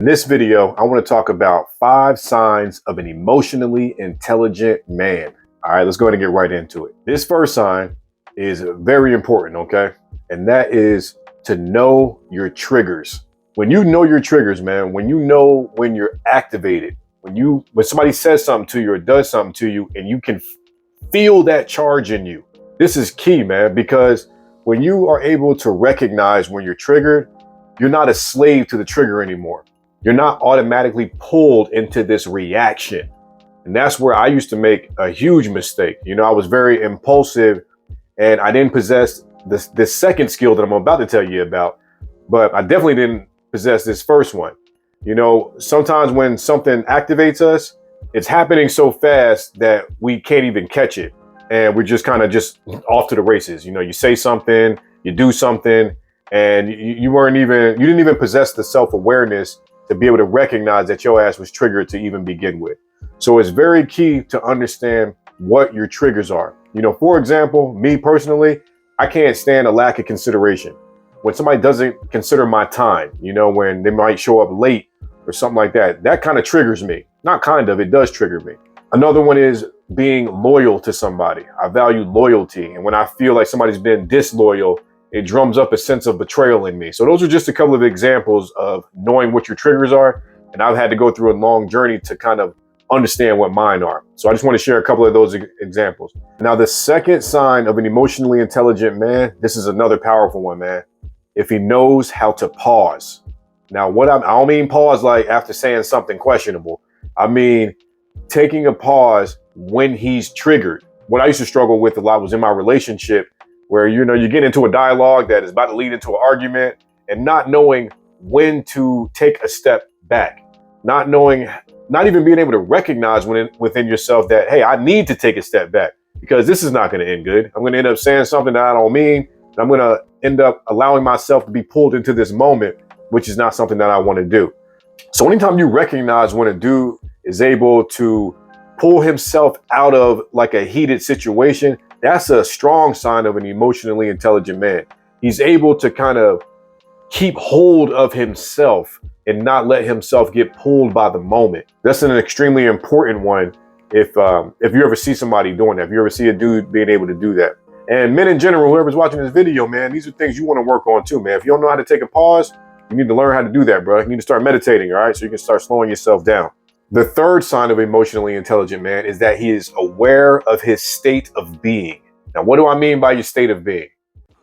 In this video, I want to talk about 5 signs of an emotionally intelligent man. All right, let's go ahead and get right into it. This first sign is very important, okay? And that is to know your triggers. When you know your triggers, man, when you know when you're activated, when somebody says something to you or does something to you and you can feel that charge in you. This is key, man, because when you are able to recognize when you're triggered, you're not a slave to the trigger anymore. You're not automatically pulled into this reaction. And that's where I used to make a huge mistake. I was very impulsive and I didn't possess this second skill that I'm about to tell you about, but I definitely didn't possess this first one. Sometimes when something activates us, it's happening so fast that we can't even catch it. And we're just kind of just off to the races. You say something, you do something, and you didn't even possess the self-awareness to be able to recognize that your ass was triggered to even begin with. So it's very key to understand what your triggers are. For example, me personally, I can't stand a lack of consideration. When somebody doesn't consider my time, when they might show up late or something like that, that kind of triggers me. Not kind of, it does trigger me. Another one is being loyal to somebody. I value loyalty. And when I feel like somebody's been disloyal, it drums up a sense of betrayal in me. So those are just a couple of examples of knowing what your triggers are. And I've had to go through a long journey to kind of understand what mine are. So I just want to share a couple of those examples. Now, the second sign of an emotionally intelligent man, this is another powerful one, man. If he knows how to pause. Now, I don't mean pause like after saying something questionable. I mean, taking a pause when he's triggered. What I used to struggle with a lot was in my relationship where, you get into a dialogue that is about to lead into an argument and not knowing when to take a step back, not even being able to recognize within yourself that, hey, I need to take a step back because this is not going to end good. I'm going to end up saying something that I don't mean. And I'm going to end up allowing myself to be pulled into this moment, which is not something that I want to do. So anytime you recognize when a dude is able to pull himself out of like a heated situation, that's a strong sign of an emotionally intelligent man. He's able to kind of keep hold of himself and not let himself get pulled by the moment. That's an extremely important one if you ever see somebody doing that, if you ever see a dude being able to do that. And men in general, whoever's watching this video, man, these are things you want to work on too, man. If you don't know how to take a pause, you need to learn how to do that, bro. You need to start meditating, all right? So you can start slowing yourself down. The third sign of an emotionally intelligent man is that he is aware of his state of being. Now, what do I mean by your state of being?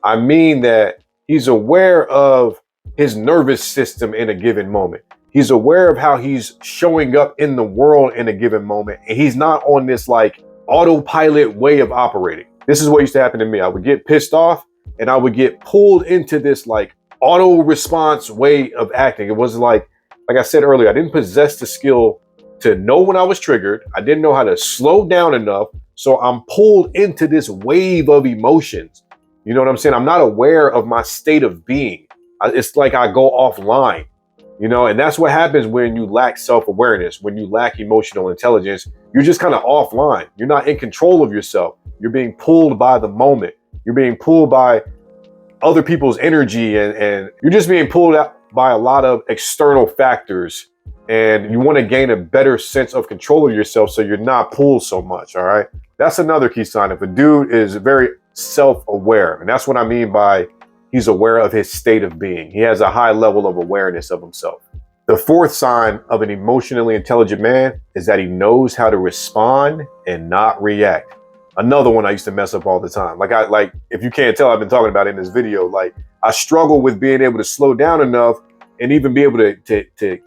I mean that he's aware of his nervous system in a given moment. He's aware of how he's showing up in the world in a given moment. And he's not on this like autopilot way of operating. This is what used to happen to me. I would get pissed off and I would get pulled into this like auto response way of acting. It was like I said earlier, I didn't possess the skill to know when I was triggered. I didn't know how to slow down enough. So I'm pulled into this wave of emotions. You know what I'm saying? I'm not aware of my state of being. It's like I go offline, and that's what happens when you lack self-awareness, when you lack emotional intelligence. You're just kind of offline. You're not in control of yourself. You're being pulled by the moment. You're being pulled by other people's energy and you're just being pulled out by a lot of external factors. And you want to gain a better sense of control of yourself so you're not pulled so much, all right? That's another key sign. If a dude is very self-aware, and that's what I mean by he's aware of his state of being. He has a high level of awareness of himself. The fourth sign of an emotionally intelligent man is that he knows how to respond and not react. Another one I used to mess up all the time. Like if you can't tell, I've been talking about it in this video. Like I struggle with being able to slow down enough and even be able to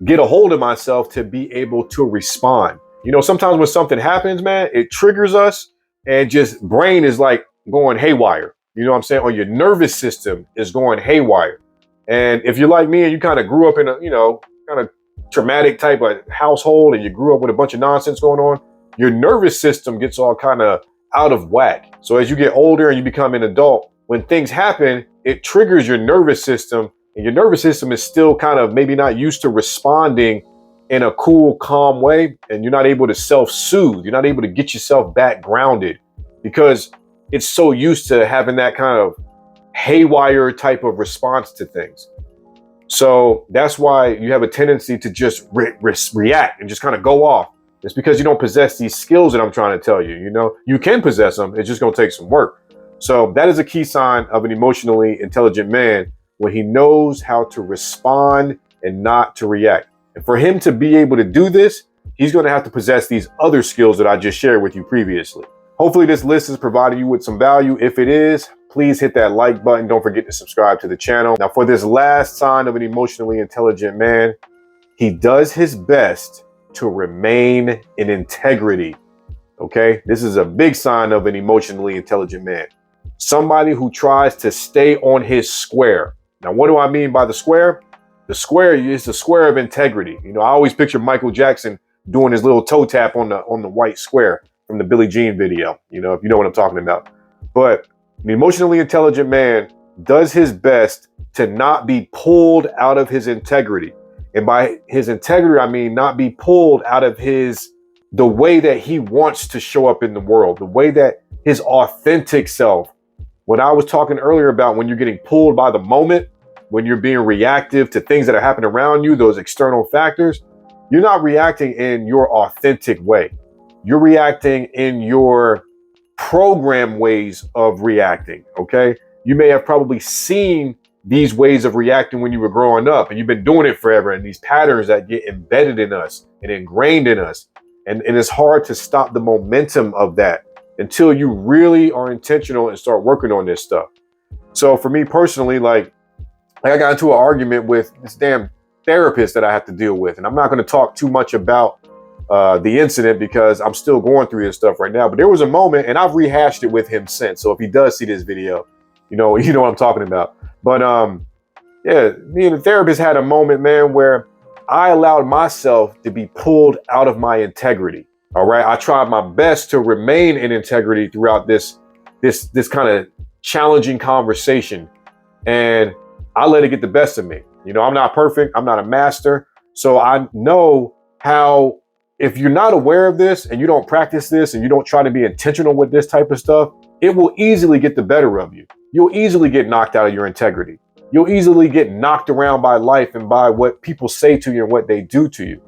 get a hold of myself to be able to respond. Sometimes when something happens, man, it triggers us and just brain is like going haywire. You know what I'm saying? Or your nervous system is going haywire. And if you're like me and you kind of grew up in a, kind of traumatic type of household and you grew up with a bunch of nonsense going on, your nervous system gets all kind of out of whack. So as you get older and you become an adult, when things happen, it triggers your nervous system. And your nervous system is still kind of maybe not used to responding in a cool, calm way. And you're not able to self-soothe. You're not able to get yourself back grounded because it's so used to having that kind of haywire type of response to things. So that's why you have a tendency to just react and just kind of go off. It's because you don't possess these skills that I'm trying to tell you. You know, you can possess them. It's just going to take some work. So that is a key sign of an emotionally intelligent man, when he knows how to respond and not to react. And for him to be able to do this, he's going to have to possess these other skills that I just shared with you previously. Hopefully this list has provided you with some value. If it is, please hit that like button. Don't forget to subscribe to the channel. Now, for this last sign of an emotionally intelligent man, he does his best to remain in integrity. Okay, this is a big sign of an emotionally intelligent man. Somebody who tries to stay on his square. Now, what do I mean by the square? The square is the square of integrity. You know, I always picture Michael Jackson doing his little toe tap on the white square from the Billie Jean video, you know, if you know what I'm talking about. But an emotionally intelligent man does his best to not be pulled out of his integrity. And by his integrity, I mean not be pulled out of the way that he wants to show up in the world, the way that his authentic self. What I was talking earlier about, when you're getting pulled by the moment, when you're being reactive to things that are happening around you, those external factors, you're not reacting in your authentic way. You're reacting in your program ways of reacting, okay? You may have probably seen these ways of reacting when you were growing up, and you've been doing it forever, and these patterns that get embedded in us and ingrained in us. And it's hard to stop the momentum of that until you really are intentional and start working on this stuff. So for me personally, like I got into an argument with this damn therapist that I have to deal with. And I'm not going to talk too much about the incident because I'm still going through this stuff right now. But there was a moment, and I've rehashed it with him since. So if he does see this video, you know what I'm talking about. But yeah, me and the therapist had a moment, man, where I allowed myself to be pulled out of my integrity. All right. I tried my best to remain in integrity throughout this kind of challenging conversation. And I let it get the best of me. You know, I'm not perfect. I'm not a master. So I know how, if you're not aware of this and you don't practice this and you don't try to be intentional with this type of stuff, it will easily get the better of you. You'll easily get knocked out of your integrity. You'll easily get knocked around by life and by what people say to you and what they do to you.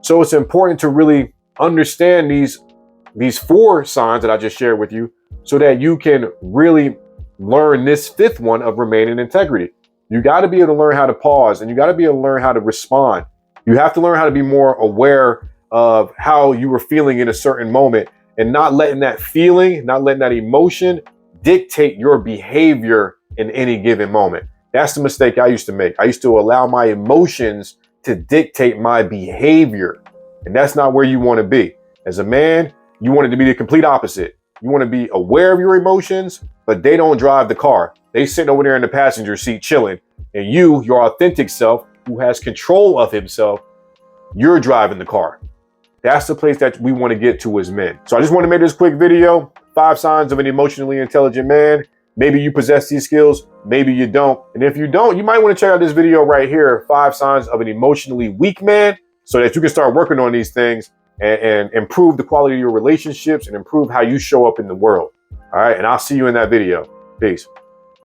So it's important to really understand these 4 signs that I just shared with you so that you can really learn this 5th one of remaining integrity. You got to be able to learn how to pause, and you got to be able to learn how to respond. You have to learn how to be more aware of how you were feeling in a certain moment, and not letting that feeling, not letting that emotion dictate your behavior in any given moment. That's the mistake I used to make. I used to allow my emotions to dictate my behavior. And that's not where you want to be. As a man, you want it to be the complete opposite. You want to be aware of your emotions, but they don't drive the car. They sit over there in the passenger seat chilling. And you, your authentic self, who has control of himself, you're driving the car. That's the place that we want to get to as men. So I just want to make this quick video. 5 signs of an emotionally intelligent man. Maybe you possess these skills, maybe you don't. And if you don't, you might want to check out this video right here, 5 signs of an emotionally weak man, so that you can start working on these things and improve the quality of your relationships and improve how you show up in the world. All right. And I'll see you in that video. Peace.